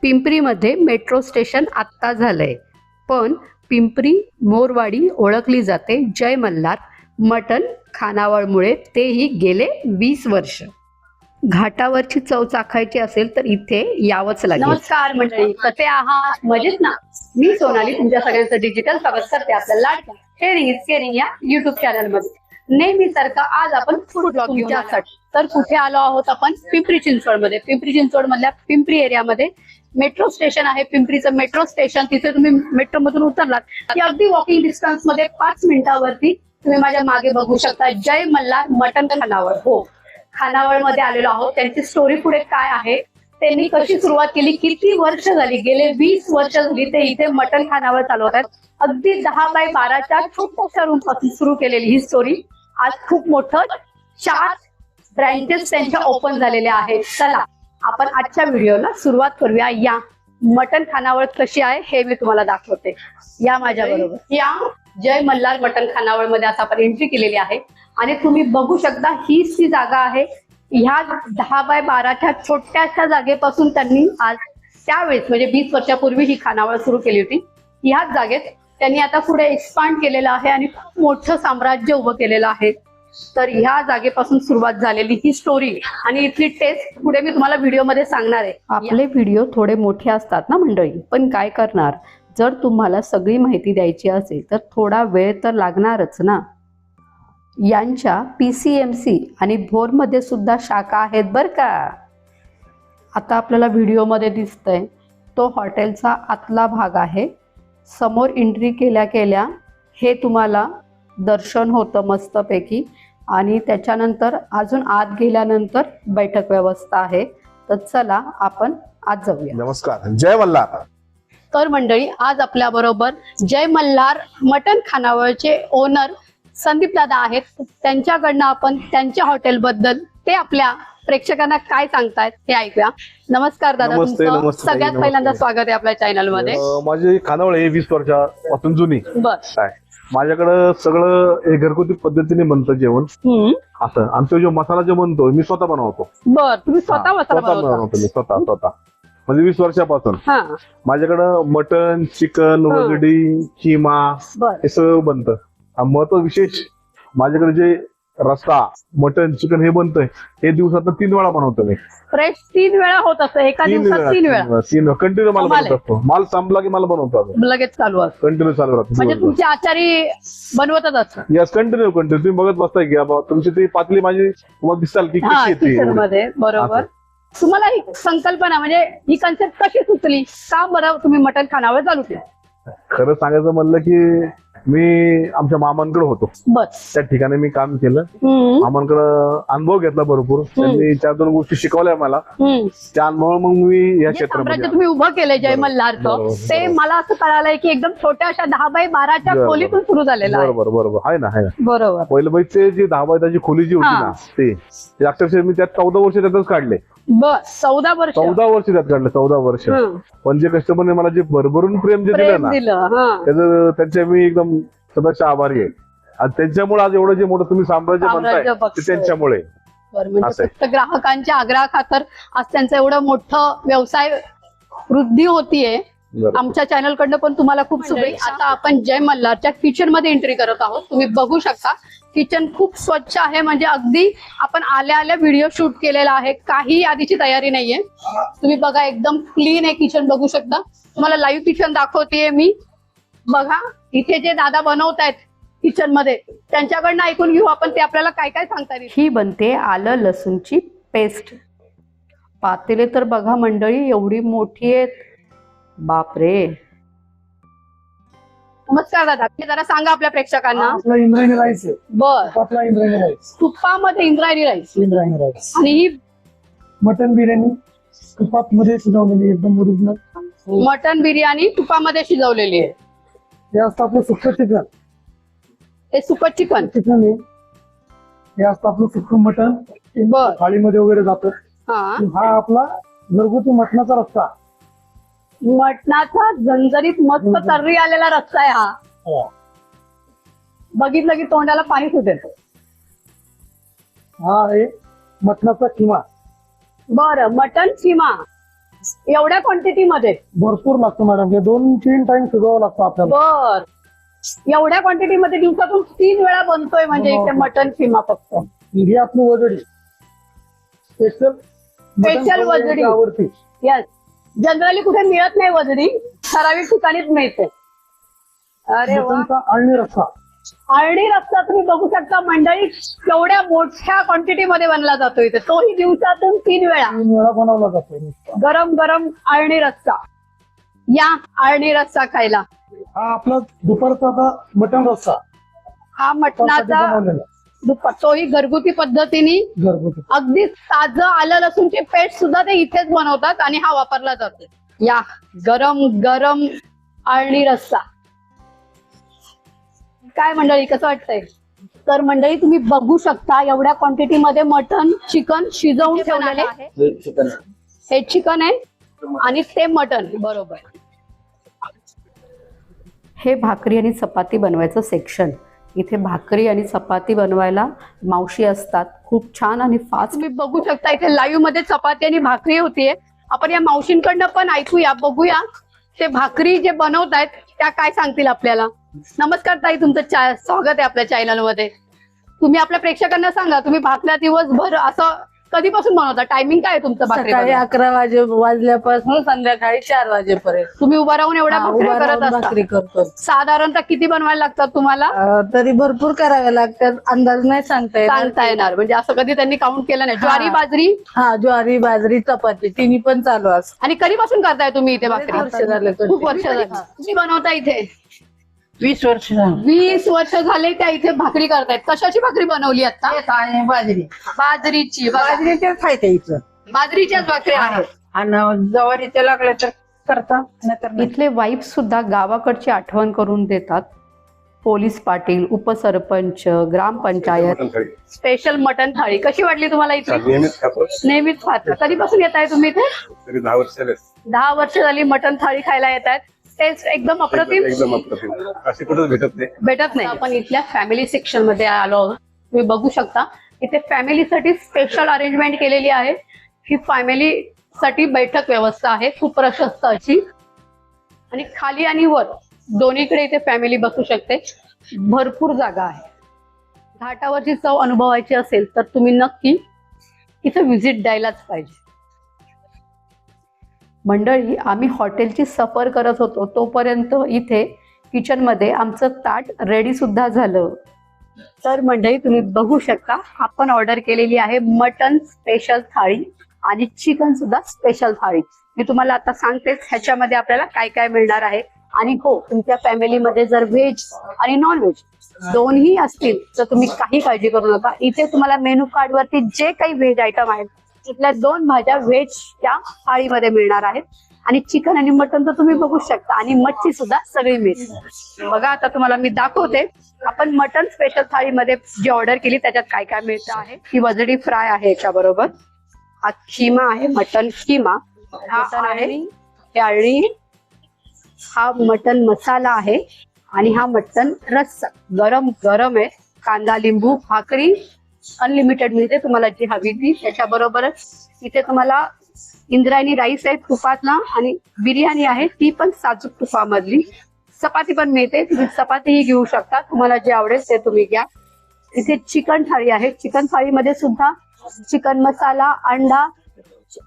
पिंपरीमध्ये metro station आत्ता झालंय, पण पिंपरी मोरवाडी ओळखली जाते जय मल्हार मटण खानावळमुळे, तेही गेले 20 वर्ष. घाटावरची चव चाखायची असेल तर इथे यावंच लागेल. नमस्कार मंडळी, कसे आहात? मजेत ना? मी सोनाली तुमच्या सगळ्यांचं डिजिटल स्वागत करते आपल्या लाडक्या शेअरिंग इज केअरिंग या युट्यूब चॅनल मध्ये. नेहमीसारखं आज आपण फूड ब्लॉग तुमच्यासाठी. तर कुठे आलो आहोत आपण? पिंपरी चिंचवड मध्ये. पिंपरी चिंचवड मधल्या पिंपरी एरियामध्ये मेट्रो स्टेशन आहे, पिंपरीचं मेट्रो स्टेशन. तिथे तुम्ही मेट्रो मधून उतरलात की अगदी वॉकिंग डिस्टन्स मध्ये 5 मिनिटावरती तुम्ही माझ्या मागे बघू शकता जय मल्हार मटण खानावळ. हो, खानावळ मध्ये आलेलो आहोत. त्यांची स्टोरी पुढे काय आहे, त्यांनी कशी सुरुवात केली, किती वर्ष झाली, गेले 20 वर्ष झाली ते इथे मटण खानावळ चालवत आहेत. अगदी 10 बाय 12च्या छोट्याशा रूम पासून सुरू केलेली ही स्टोरी आज खूप मोठं 4 ब्रँचेस त्यांच्या ओपन झालेल्या आहेत. चला आपण आजच्या व्हिडिओला सुरुवात करूया. या मटण खानावळ कशी आहे हे मी तुम्हाला दाखवते. या माझ्या बरोबर. या जय मल्हार मटण खानावळ मध्ये आता आपण एंट्री केलेली आहे आणि तुम्ही बघू शकता हीच ती जागा आहे. ह्या 10 बाय 12च्या छोट्याशा जागेपासून त्यांनी आज त्यावेळेस म्हणजे 20 वर्षापूर्वी ही खानावळ सुरू केली होती. ह्याच जागेत त्यांनी आता पुढे एक्सपांड केलेलं आहे आणि खूप मोठं साम्राज्य उभं केलेलं आहे. तर ह्या जागेपासून सुरुवात झालेली ही स्टोरी आणि इथली टेस्ट पुढे मी तुम्हाला व्हिडिओमध्ये सांगणार आहे. आपले व्हिडिओ थोडे मोठे असतात ना मंडळी, पण काय करणार, जर तुम्हाला सगळी माहिती द्यायची असेल तर थोडा वेळ तर लागणारच ना. यांच्या PCMC आणि भोरमध्ये सुद्धा शाखा आहेत बरं का. आता आपल्याला व्हिडिओमध्ये दिसतंय तो हॉटेलचा आतला भाग आहे. समोर एंट्री केल्या केल्या हे तुम्हाला दर्शन होतं मस्तपैकी आणि त्याच्यानंतर अजून आत गेल्यानंतर बैठक व्यवस्था आहे. तर चला आपण आत जाऊया. नमस्कार, जय मल्हार. तर मंडळी, आज आपल्या बरोबर जय मल्हार मटण खानावळचे ओनर संदीप दादा आहेत. त्यांच्याकडनं आपण त्यांच्या हॉटेल बद्दल ते आपल्या प्रेक्षकांना काय सांगतायत ते ऐकूया. नमस्कार दादा. नमस्ते, तुमचं नमस्ते, सगळ्यात नमस्ते. पहिल्यांदा स्वागत आहे आपल्या चॅनल मध्ये. माझी खानावळ आहे 20 वर्षापासून जुनी. बर. माझ्याकडं सगळं हे घरगुती पद्धतीने बनतं जेवण. असं आमचा जो मसाला जो बनतो मी स्वतः बनवतो. बर, तुम्ही स्वतः मसाला बनवता? बनवतो मी स्वतः म्हणजे 20 वर्षापासून. हा. माझ्याकडं मटन, चिकन, वगडी, किमा बर. हे सगळं बनतं. महत्व विशेष माझ्याकडे जे रस्सा, मटन, चिकन हे बनतंय हे दिवसात 3 वेळा बनवतो मी. फ्रेश 3 वेळा होत असतं एका दिवसात? 3 वेळा कंटिन्यू मला बनवत असतो. माल संपला की मला बनवतो लगेच चालू असतं. कंटिन्यू चालू राहतो. म्हणजे तुमची आचारी बनवतच असतात? यस, कंटिन्यू तुम्ही बघत बसताय की तुमची ती पातळी माझी तुम्हाला दिसाल की कशी येते किचन मध्ये. बरोबर. तुम्हाला ही संकल्पना म्हणजे ही कन्सेप्ट कशी सुचली, का बरं तुम्ही मटण खानावळ चालू केलं? खरं सांगायचं म्हणलं की मी आमच्या मामांकडे होतो. बस. त्या ठिकाणी मी काम केलं. मामांकडे अनुभव घेतला भरपूर. त्यांनी 4-2 गोष्टी शिकवल्या मला. त्या अनुभव मग मी या क्षेत्रामध्ये तुम्ही उभं केलंय जय मल्हारचं, ते मला असं कळालंय की एकदम छोट्याशा 10 बाय 12च्या खोलीतून सुरू झालेलं आहे. बरोबर आहे ना. बरोबर. पहिलं बाईचे जी 10 बाय 10ची खोली जी होती ना ते अक्षरशः मी त्यात 14 वर्ष त्यातच काढले. बस. 14 वर्ष. 14 वर्ष त्यात काढले. 14 वर्ष. पण जे कस्टमरने मला जे भरभरून प्रेम जे दिलं ना त्याचं त्यांच्या मी एकदम सगळ्याचे आभारी आहे. आणि त्यांच्यामुळे आज एवढं जे मोठं तुम्ही साम्राज्य म्हणताय ते त्यांच्यामुळे. म्हणजे फक्त ग्राहकांच्या आग्रहाखातर आज त्यांचं एवढं मोठं व्यवसाय वृद्धी होतीये. आमच्या चॅनल कडनं पण तुम्हाला खूप शुभेच्छा. आता आपण जय मल्हारच्या किचन मध्ये एंट्री करत आहोत. तुम्ही बघू शकता किचन खूप स्वच्छ आहे. म्हणजे अगदी आपण आल्या आल्या व्हिडिओ शूट केलेला आहे, काही आधीची तयारी नाहीये. तुम्ही बघा एकदम क्लीन आहे किचन. बघू शकता. तुम्हाला लाईव्ह किचन दाखवतेय मी. बघा इथे जे दादा बनवतायत किचन मध्ये त्यांच्याकडनं ऐकून घेऊ आपण ते आपल्याला काय काय सांगता येईल. ही बनते आलं लसूणची पेस्ट. पातेले तर बघा मंडळी एवढी मोठी आहेत, बापरे. नमस्कार दादा, जरा सांगा आपल्या प्रेक्षकांना. इंद्रायणी राईस आहे. बर. आपला इंद्रायणी राईस. तुपामध्ये इंद्रायणी राईस. इंद्रायणी राईस. आणि ही मटन बिर्याणी तुपात मध्ये शिजवलेली एकदम ओरिजिनल. मटन बिर्याणी तुपामध्ये शिजवलेली आहे. हे असतं आपलं सुक्क चिकन. हे सुकं चिकन. चिकन आहे. हे असतं आपलं सुक्क मटन. बर. थाळीमध्ये वगैरे जातं. हा आपला घरगुती मटणाचा रस्सा. मटणाचा झणझणीत मस्त तर्री आलेला रस्सा आहे हा. बघितलं की तोंडाला पाणी सुटेल. हा आहे मटणाचा किमा. बरं, मटन किमा. एवढ्या क्वांटिटी मध्ये? भरपूर लागतो मॅडम, हे 2-3 टाइम शिजवावं लागतं आपल्याला. बर, एवढ्या क्वांटिटी मध्ये दिवसातून 3 वेळा बनतोय म्हणजे इथे मटन किमा फक्त. ही आपली वजडी स्पेशल वजडी आवडते. यस, जनरली कुठे मिळत नाही वजडी, ठराविक ठिकाणीच मिळते. अरे वा. मटणचा अळणी रस्सा. अळणी रस्सा तुम्ही बघू शकता मंडळी, केवढ्या मोठ्या क्वांटिटी मध्ये बनला जातो इथे, तोही दिवसातून 3 वेळा 3 वेळा बनवला जातो. गरम गरम अळणी रस्सा. या अळणी रस्सा खायला. हा आपला दुपारचा आता मटण रस्सा हा मटणाचा बनवलेला दुपार, तोही घरगुती पद्धतीने. घरगुती. अगदी ताजं आलं लसूणची पेस्ट सुद्धा ते इथेच बनवतात आणि हा वापरला जातो. या गरम गरम अळणी रस्सा. काय मंडळी, कसं वाटतंय? तर मंडळी तुम्ही बघू शकता एवढ्या क्वांटिटी मध्ये मटन चिकन शिजवून ठेवलेले आहे. हे चिकन आहे आणि ते मटन. बरोबर. हे भाकरी आणि चपाती बनवायचं सेक्शन. इथे भाकरी आणि चपाती बनवायला मावशी असतात, खूप छान आणि फास्ट. तुम्ही बघू शकता इथे लाईव्ह मध्ये चपाती आणि भाकरी होतीये. आपण या मावशींकडनं पण ऐकूया, बघूया ते भाकरी जे बनवतायत त्या काय सांगतील आपल्याला. नमस्कार ताई, तुमचं स्वागत आहे आपल्या चॅनल मध्ये. तुम्ही आपल्या प्रेक्षकांना सांगा, तुम्ही भाकऱ्या दिवसभर असं कधीपासून बनवता? टायमिंग काय आहे तुमचं? सकाळी 11 वाजल्यापासून संध्याकाळी 4 वाजेपर्यंत तुम्ही उभा राहून एवढ्या भाकऱ्या करत असता? भाकरी करतो. साधारणतः किती बनवायला लागतात तुम्हाला? तरी भरपूर कराव्या लागतात, अंदाज नाही सांगता येणार म्हणजे असं कधी त्यांनी काउंट केलं नाही. ज्वारी बाजरी? हा, ज्वारी बाजरी चपाती तिन्ही पण चालू असत. आणि कधीपासून करताय तुम्ही इथे भाकरी? वर्ष झाले. खूप वर्ष झाली. तुम्ही बनवता इथे? 20 वर्ष झाली. 20 वर्ष झाले त्या इथे भाकरी करतायत. कशाची भाकरी बनवली आता? बाजरी. बाजरीची. बाजरीचे फायदे इथं. बाजरीच्याच भाकरी आहेत. आणि जवारीचे लागले तर करता, नाहीतर इथले वाईफ सुद्धा गावाकडची आठवण करून देतात. पोलीस पाटील, उपसरपंच, ग्रामपंचायत. स्पेशल मटन थाळी कशी वाटली तुम्हाला इथे? नेहमीच खाता. कधीपासून येत आहे तुम्ही इथे? 10 वर्ष झाली मटन थाळी खायला येत आहेत. टेस्ट एकदम अप्रतिम. अशी कुठेच भेटत नाही. आपण इथल्या फॅमिली सेक्शन मध्ये आलो आहोत. तुम्ही बघू शकता इथे फॅमिलीसाठी स्पेशल अरेंजमेंट केलेली आहे. ही फॅमिली साठी बैठक व्यवस्था आहे खूप प्रशस्त अशी. आणि खाली आणि वर दोन्हीकडे इथे फॅमिली बसू शकते. भरपूर जागा आहे. घाटावरची चव अनुभवायची असेल तर तुम्ही नक्की इथे व्हिजिट द्यायलाच पाहिजे. मंडळी, आम्ही हॉटेलची सफर करत होतो तोपर्यंत इथे किचन मध्ये आमचं ताट रेडी सुद्धा झालं. तर मंडळी तुम्ही बघू शकता आपण ऑर्डर केलेली आहे मटन स्पेशल थाळी आणि चिकन सुद्धा स्पेशल थाळी. मी तुम्हाला आता सांगतेच ह्याच्यामध्ये आपल्याला काय काय मिळणार आहे. आणि हो, तुमच्या फॅमिलीमध्ये जर व्हेज आणि नॉन व्हेज दोन्ही असतील तर तुम्ही काही काळजी करू नका. इथे तुम्हाला मेनू कार्ड वरती जे काही व्हेज आयटम आहेत तिथल्या 2 भाज्या व्हेज त्या थाळीमध्ये मिळणार आहेत. आणि चिकन आणि मटन तर तुम्ही बघू शकता आणि मच्छी सुद्धा सगळी मिळते. बघा आता तुम्हाला मी दाखवते आपण मटन स्पेशल थाळीमध्ये जी ऑर्डर केली त्याच्यात काय काय मिळतं आहे. ही वजडी फ्राय आहे, याच्या बरोबर हा खिमा आहे, मटन खिमा. हा आहे हे अळणी. हा मटन मसाला आहे आणि हा मटन रस्सा गरम गरम आहे. कांदा लिंबू भाकरी अनलिमिटेड मिळते तुम्हाला जी हवी ती. त्याच्याबरोबरच इथे तुम्हाला इंद्रायणी राईस आहे तुपातला आणि बिर्याणी आहे ती पण साजूक तुपामधली. चपाती पण मिळते, तुम्ही चपातीही घेऊ शकता, तुम्हाला जे आवडेल ते तुम्ही घ्या. इथे चिकन थाळी आहे. चिकन थाळीमध्ये सुद्धा चिकन मसाला, अंडा,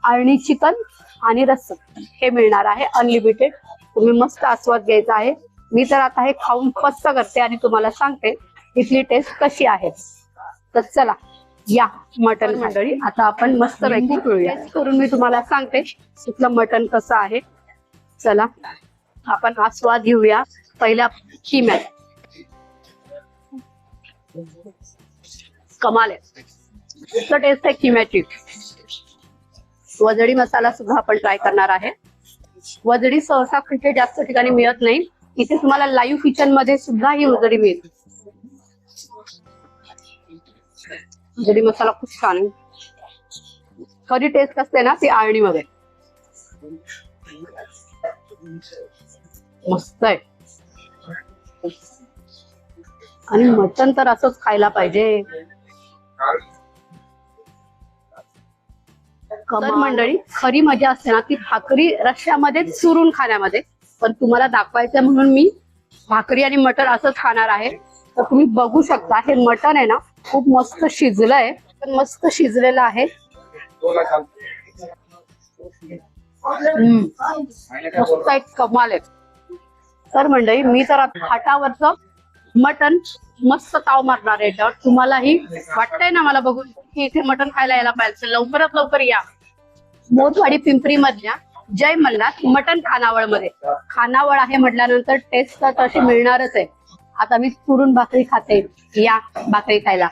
अळणी चिकन आणि रस्सा हे मिळणार आहे अनलिमिटेड. तुम्ही मस्त आस्वाद घ्यायचा आहे. मी तर आता हे खाऊन फस्त करते आणि तुम्हाला सांगते इथली टेस्ट कशी आहे. तर चला या मटन मंडळी आता आपण मस्त पैकी टेस्ट करून मी तुम्हाला सांगते इथलं मटन कसं आहे. चला आपण आस्वाद घेऊया पहिल्या खिम्यात. कमाल आहे, मस्त टेस्ट आहे खिम्याची. वजडी मसाला सुद्धा आपण ट्राय करणार आहे. वजडी सहसा कुठे जास्त ठिकाणी मिळत नाही. इथे तुम्हाला लाईव्ह किचन मध्ये सुद्धा ही वजडी मिळते. वजडी मसाला खूप छान आहे. खरी टेस्ट असते ना ती अळणीमध्ये. मस्त आहे. आणि मटन तर असंच खायला पाहिजे. तर मंडळी खरी मजा असते ना ती भाकरी रश्श्यामध्ये चुरून खाण्यामध्ये, पण तुम्हाला दाखवायचं म्हणून मी भाकरी आणि मटण असंच खाणार आहे. तर तुम्ही बघू शकता हे मटण आहे ना खूप मस्त शिजलंय, पण मस्त शिजलेलं आहे. मस्त एक कमाल आहे. तर मंडळी मी तर हाटावरचं मटण मस्त ताव मारणार आहे. तर तुम्हालाही वाटतंय ना मला बघून की इथे मटण खायला यायला पाहिजे, लवकरात लवकर या. मोरवाडी पिंपरी मधल्या जय मल्हार मटण खानावळ मध्ये. खानावळ आहे म्हटल्यानंतर टेस्ट तर तशी मिळणारच आहे. आता मी चुरून भाकरी खाते, या भाकरी खायला.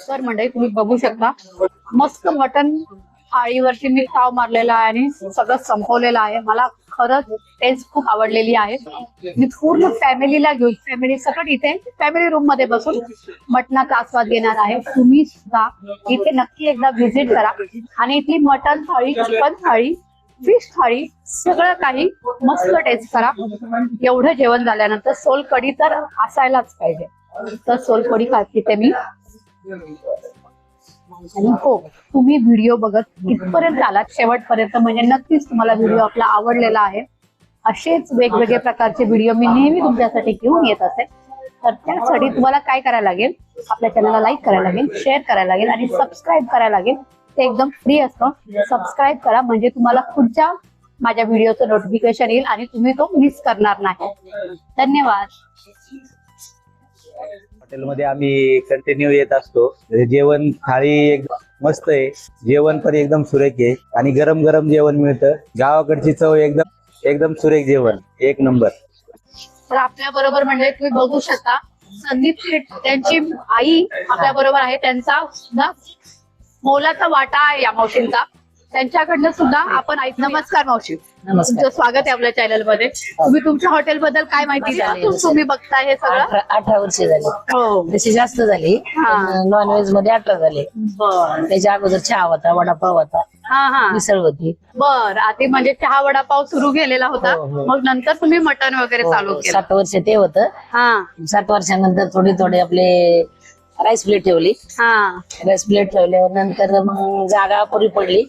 तर मंडळी तुम्ही बघू शकता मस्त मटण थाळीवरती मी ताव मारलेला आहे आणि सगळं संपवलेलं आहे. मला खरंच टेस्ट खूप आवडलेली आहे. मी पूर्ण फॅमिलीला घेऊन फॅमिली सकट इथे फॅमिली रूम मध्ये बसून मटणाचा आस्वाद घेणार आहे. तुम्ही सुद्धा इथे नक्की एकदा व्हिजिट करा आणि इथली मटण थाळी, चिकन थाळी, फिश थाळी सगळं काही मस्त टेस्ट करा. एवढं जेवण झाल्यानंतर सोलकढी तर असायलाच पाहिजे. तर सोलकढी खाते मी. आणि हो, तुम्ही व्हिडिओ बघत इथपर्यंत आलात शेवटपर्यंत म्हणजे नक्कीच तुम्हाला व्हिडिओ आपला आवडलेला आहे. असेच वेगवेगळे प्रकारचे व्हिडिओ मी नेहमी तुमच्यासाठी घेऊन येत असते. तर त्यासाठी तुम्हाला काय करायला लागेल, आपल्या चॅनलला लाईक करायला लागेल, शेअर करायला लागेल आणि सबस्क्राईब करायला लागेल. ते एकदम फ्री असतं. सबस्क्राईब करा म्हणजे तुम्हाला पुढच्या माझ्या व्हिडिओचं नोटिफिकेशन येईल आणि तुम्ही तो मिस करणार नाही. धन्यवाद. हॉटेलमध्ये आम्ही कंटिन्यू येत असतो. जेवण थाळी एकदम मस्त आहे, जेवण पण एकदम सुरेख आहे आणि गरम गरम जेवण मिळतं. गावाकडची चव एकदम सुरेख जेवण, एक नंबर. तर आपल्या बरोबर म्हणजे तुम्ही बघू शकता संदीप शेठ त्यांची आई आपल्या बरोबर आहे. त्यांचा सुद्धा मोलाचा वाटा आहे या मावशींचा. त्यांच्याकडनं सुद्धा आपण नमस्कार मावशी. तुमचं स्वागत आहे आपल्या चॅनल मध्ये. तुम्ही तुमच्या हॉटेल बद्दल काय माहिती द्या? तुम्ही बघताय हे सगळं. 18 वर्ष झाली. हो, तशी जास्त झाली. नॉनव्हेज मध्ये 18 झाले. बर. त्याच्या अगोदर चहा होता, वडापाव होता, हा. मिसळ होती. बर. आधी म्हणजे चहा वडापाव सुरू केलेला होता, मग नंतर तुम्ही मटण वगैरे चालू केलं. 7 वर्ष ते होतं. हा 7 वर्षानंतर थोडी आपले राईस प्लेट ठेवली. हा. राईस प्लेट ठेवल्यावर नंतर मग जागा पुरी पडली.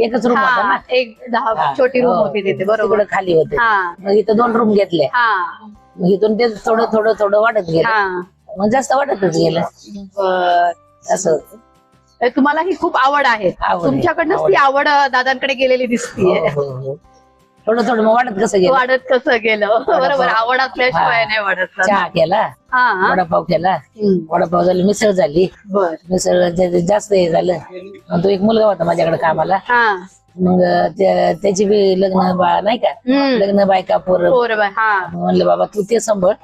एकच रूम होता ना, एक 10 छोटी रूम होती तिथे. बरोबर. तिकडे खाली होते. हा. मग इथं 2 रूम घेतले. हा. मग इथून ते थोडं वाढत गेलं. हा. मग जास्त वाढतच गेलं. बर. असं तर तुम्हाला ही खूप आवड आहे. तुमच्याकडनंच ती आवड दादांकडे गेलेली दिसतीये. थोडं मग वाढत कसं गेलं. वाढत कसं गेलं. बरोबर. आवड असल्याशिवाय नाही वाढत. चहा केला, हा. वडापाव केला, वडापाव झाली, मिसळ झाली. बर. मिसळ जास्त हे झालं. मग तो एक मुलगा होता माझ्याकडे कामाला. हा. मग त्याची बी लग्न नाही का, लग्न बायका पोरं. बरोबर. हा. म्हणलं बाबा तू ते सांभाळ,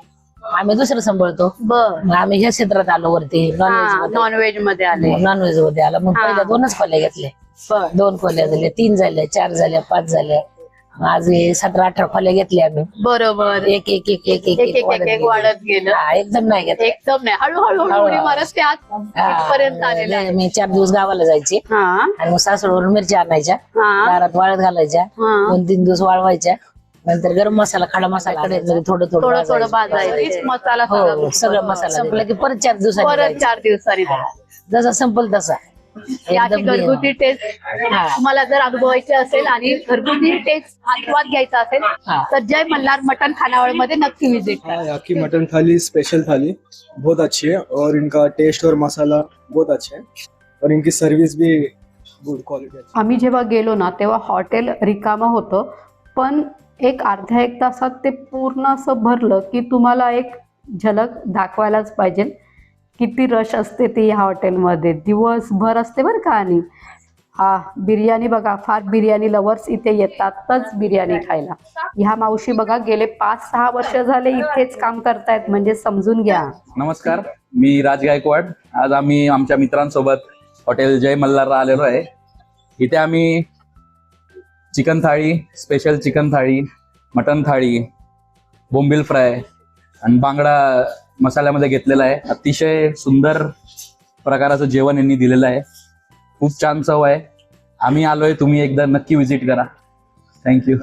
आम्ही दुसरं सांभाळतो. बर. मग आम्ही ह्या क्षेत्रात आलो वरती. नॉनव्हेज मध्ये आले. नॉनव्हेज मध्ये आला. मग पहिल्या 2च खोल्या घेतल्या. बर. 2 खोल्या झाल्या, 3 झाल्या, 4 झाल्या, 5 झाल्या. आज 17-18 खोल्या घेतल्या आम्ही. बरोबर. एक वाढत गेलं. एकदम नाही घेतलं. एकदम नाही, हळूहळू उडी मारत ते आजपर्यंत आलेलं आहे. मी 4 दिवस गावाला जायचे हा. आणि मग सासवडवरून मिरच्या आणायच्या, हा. दारात वाळत घालायच्या, हा. 2-3 दिवस वाळवायच्या. नंतर गरम मसाला, खडा मसाला थोडं थोडं भाजायचं. मसाला हो, सगळं मसाला संपला की परत 4 दिवसांनी परत जायचं. 4 दिवसांनी. जसा संपल तसा. याची घरगुती टेस्ट तुम्हाला जर अनुभवायची असेल आणि घरगुती टेस्ट आस्वाद घ्यायचा असेल तर जय मल्हार मटन खानावळ मध्ये नक्की विजिट करा. यहाँ की मटन थाली स्पेशल थाली बहुत अच्छी है और इनका टेस्ट और मसाला बहुत अच्छा है और इनकी सर्विस भी गुड क्वालिटी है. आम्ही जेव्हा गेलो ना तेव्हा हॉटेल रिकामं होतं, पण एक अर्ध्या 1 तासात ते पूर्ण असं भरलं की तुम्हाला एक झलक दाखवायलाच पाहिजे. किती रश असते ती ह्या हॉटेलमध्ये, दिवसभर असते बरं का. आणि बिर्याणी बघा, फार बिर्याणी लवर्स इथे येतातच बिर्याणी खायला. ह्या मावशी बघा गेले 5-6 वर्ष झाले इथेच काम करतायत, म्हणजे समजून घ्या. नमस्कार, मी राज गायकवाड. आज आम्ही आमच्या मित्रांसोबत हॉटेल जय मल्हारला आलेलो आहे. इथे आम्ही चिकन थाळी, स्पेशल चिकन थाळी, मटन थाळी, बोंबील फ्राय आणि बांगडा मसाल्यामध्ये घेतलेला आहे. अतिशय सुंदर प्रकाराचं जेवण यांनी दिलेलं आहे. खूप छान चव आहे. आम्ही आलोय, तुम्ही एकदा नक्की विजिट करा. थँक्यू.